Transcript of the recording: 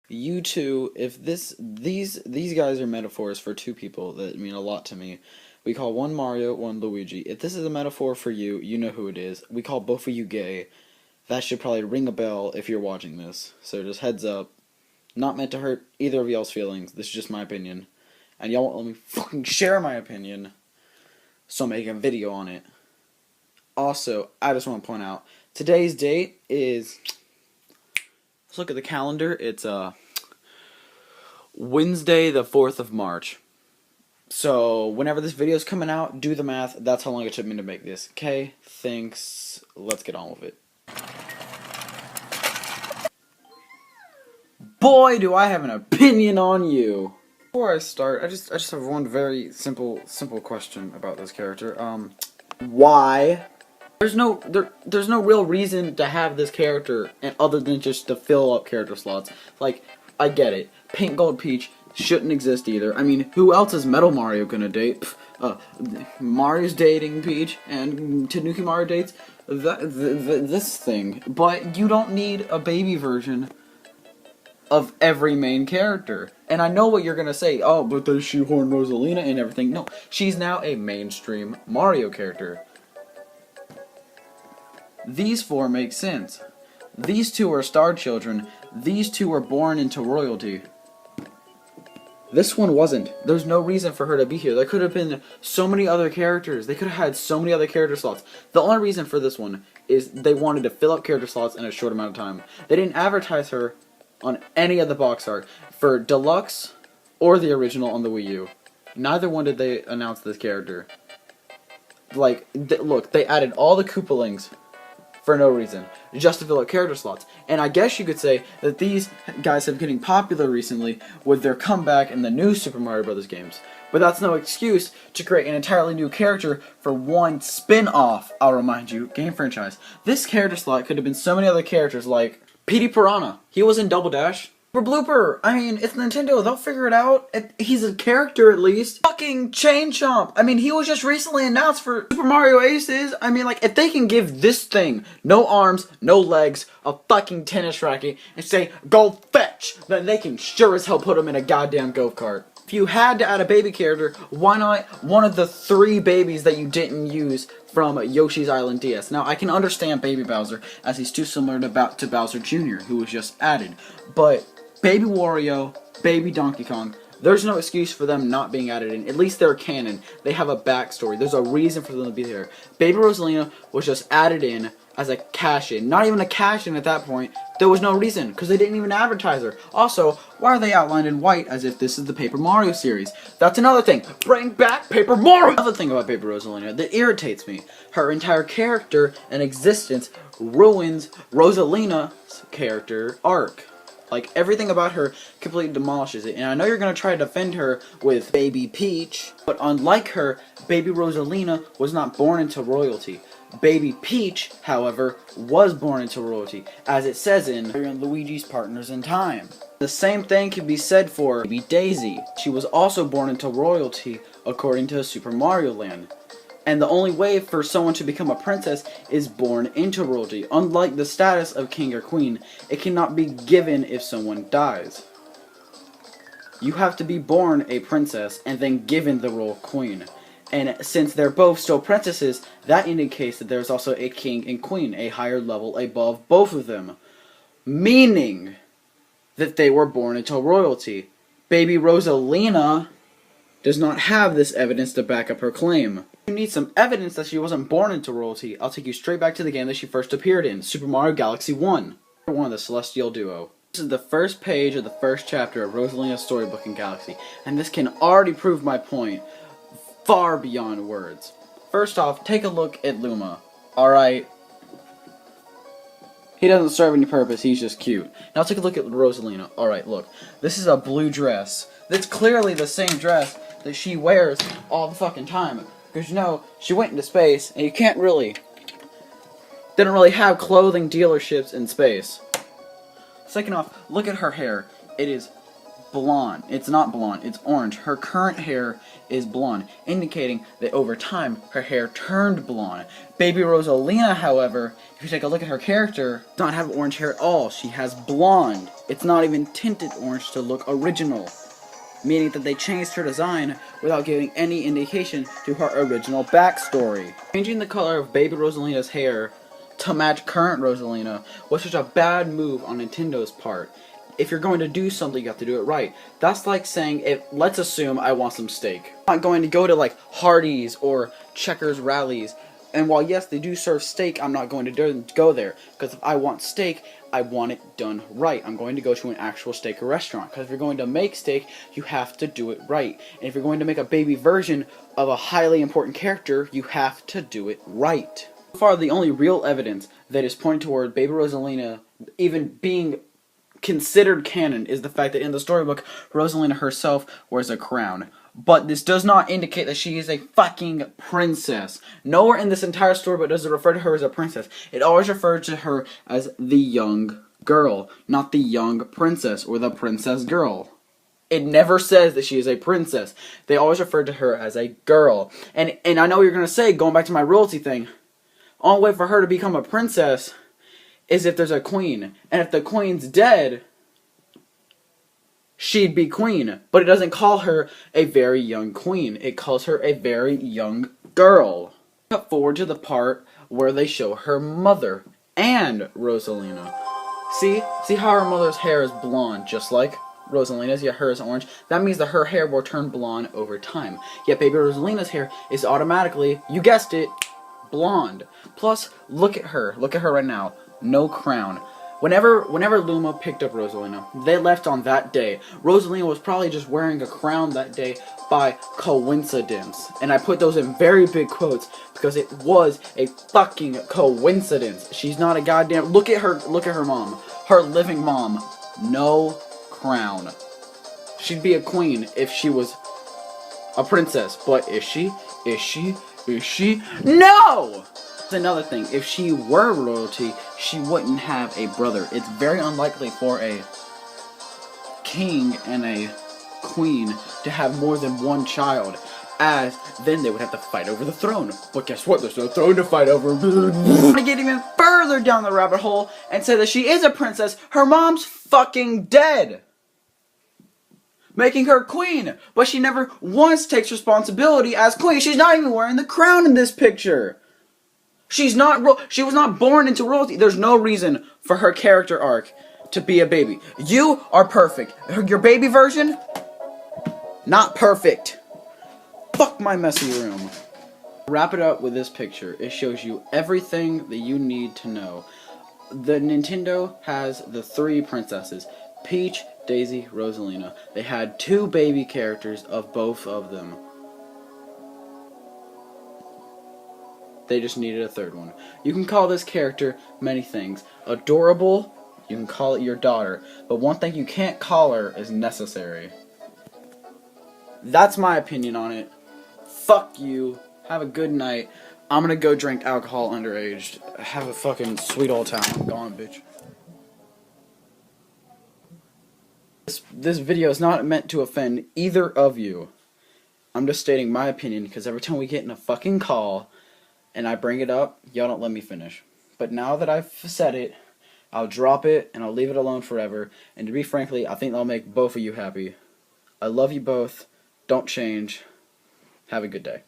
You two, if these guys are metaphors for two people that mean a lot to me. We call one Mario, one Luigi. If this is a metaphor for you, you know who it is. We call both of you gay. That should probably ring a bell if you're watching this. So just heads up. Not meant to hurt either of y'all's feelings. This is just my opinion. And y'all won't let me fucking share my opinion. So I'm making a video on it. Also, I just want to point out, today's date is... Let's look at the calendar. It's Wednesday the 4th of March. So, whenever this video is coming out, do the math. That's how long it took me to make this. Okay? Thanks. Let's get on with it. Boy, do I have an opinion on you! Before I start, I just have one very simple question about this character. Why? There's no real reason to have this character, and other than just to fill up character slots. Like, I get it. Pink Gold Peach shouldn't exist either. I mean, who else is Metal Mario gonna date? Mario's dating Peach, and Tanuki Mario dates this thing. But you don't need a baby version of every main character. And I know what you're gonna say. Oh, but they shoehorn Rosalina and everything. No, she's now a mainstream Mario character. These four make sense. These two are star children. These two were born into royalty. This one wasn't. There's no reason for her to be here. There could have been so many other characters. They could have had so many other character slots. The only reason for this one is they wanted to fill up character slots in a short amount of time. They didn't advertise her on any of the box art for Deluxe or the original on the Wii U. Neither one did they announce this character. Like, look, they added all the Koopalings for no reason, just to fill out character slots. And I guess you could say that these guys have been getting popular recently with their comeback in the new Super Mario Bros. Games. But that's no excuse to create an entirely new character for one spin-off, I'll remind you, game franchise. This character slot could have been so many other characters like Petey Piranha. He was in Double Dash. For Blooper, I mean, it's Nintendo, they'll figure it out. He's a character at least. Fucking Chain Chomp. I mean, he was just recently announced for Super Mario Aces. I mean, like, if they can give this thing no arms, no legs, a fucking tennis racket, and say, go fetch, then they can sure as hell put him in a goddamn go-kart. If you had to add a baby character, why not one of the 3 babies that you didn't use from Yoshi's Island DS? Now, I can understand Baby Bowser, as he's too similar to Bowser Jr., who was just added. But Baby Wario, Baby Donkey Kong, there's no excuse for them not being added in. At least they're canon. They have a backstory. There's a reason for them to be there. Baby Rosalina was just added in as a cash-in. Not even a cash-in at that point. There was no reason, because they didn't even advertise her. Also, why are they outlined in white as if this is the Paper Mario series? That's another thing. Bring back Paper Mario! Another thing about Baby Rosalina that irritates me. Her entire character and existence ruins Rosalina's character arc. Like, everything about her completely demolishes it. And I know you're going to try to defend her with Baby Peach, but unlike her, Baby Rosalina was not born into royalty. Baby Peach, however, was born into royalty, as it says in Mario and Luigi's Partners in Time. The same thing can be said for Baby Daisy. She was also born into royalty, according to Super Mario Land. And the only way for someone to become a princess is born into royalty. Unlike the status of king or queen, it cannot be given if someone dies. You have to be born a princess and then given the role queen. And since they're both still princesses, that indicates that there's also a king and queen, a higher level above both of them. Meaning that they were born into royalty. Baby Rosalina does not have this evidence to back up her claim. You need some evidence that she wasn't born into royalty. I'll take you straight back to the game that she first appeared in, Super Mario Galaxy 1. One of the Celestial Duo. This is the first page of the first chapter of Rosalina's storybook in Galaxy, and this can already prove my point far beyond words. First off, take a look at Luma. Alright? He doesn't serve any purpose, he's just cute. Now take a look at Rosalina. Alright, look. This is a blue dress. That's clearly the same dress that she wears all the fucking time. Because, you know, she went into space, and you can't really... didn't really have clothing dealerships in space. Second off, look at her hair. It is blonde. It's not blonde, it's orange. Her current hair is blonde, indicating that over time her hair turned blonde. Baby Rosalina, however, if you take a look at her character, does not have orange hair at all. She has blonde. It's not even tinted orange to look original, meaning that they changed her design without giving any indication to her original backstory. Changing the color of Baby Rosalina's hair to match current Rosalina was such a bad move on Nintendo's part. If you're going to do something, you have to do it right. That's like saying, let's assume I want some steak. I'm not going to go to like Hardee's or Checkers Rallies, and while yes, they do serve steak, I'm not going to go there, because if I want steak, I want it done right. I'm going to go to an actual steak restaurant, because if you're going to make steak, you have to do it right. And if you're going to make a baby version of a highly important character, you have to do it right. So far, the only real evidence that is pointing toward Baby Rosalina even being considered canon is the fact that in the storybook, Rosalina herself wears a crown. But this does not indicate that she is a fucking princess. Nowhere in this entire storybook does it refer to her as a princess. It always refers to her as the young girl, not the young princess or the princess girl. It never says that she is a princess. They always refer to her as a girl. And I know what you're going to say, going back to my royalty thing, only way for her to become a princess is if there's a queen. And if the queen's dead, she'd be queen. But it doesn't call her a very young queen. It calls her a very young girl. Cut forward to the part where they show her mother and Rosalina. See how her mother's hair is blonde, just like Rosalina's, yet hers is orange. That means that her hair will turn blonde over time. Yet Baby Rosalina's hair is automatically, you guessed it, blonde. Plus, look at her right now. No crown. Whenever Luma picked up Rosalina, they left on that day. Rosalina was probably just wearing a crown that day by coincidence. And I put those in very big quotes because it was a fucking coincidence. She's not a goddamn... Look at her mom. Her living mom. No crown. She'd be a queen if she was a princess. But is she? Is she? Is she? No! Another thing, if she were royalty, she wouldn't have a brother. It's very unlikely for a king and a queen to have more than one child, as then they would have to fight over the throne. But guess what? There's no throne to fight over. I'm gonna get even further down the rabbit hole and say that she is a princess. Her mom's fucking dead, making her queen, but she never once takes responsibility as queen. She's not even wearing the crown in this picture. She was not born into royalty. There's no reason for her character arc to be a baby. You are perfect. Your baby version, not perfect. Fuck my messy room. Wrap it up with this picture. It shows you everything that you need to know. The Nintendo has the 3 princesses, Peach, Daisy, Rosalina. They had 2 baby characters of both of them. They just needed a 3rd one. You can call this character many things. Adorable, you can call it your daughter. But one thing you can't call her is necessary. That's my opinion on it. Fuck you. Have a good night. I'm gonna go drink alcohol underage. Have a fucking sweet old time. I'm gone, bitch. This video is not meant to offend either of you. I'm just stating my opinion because every time we get in a fucking call and I bring it up, y'all don't let me finish. But now that I've said it, I'll drop it and I'll leave it alone forever. And to be frankly, I think that'll make both of you happy. I love you both. Don't change. Have a good day.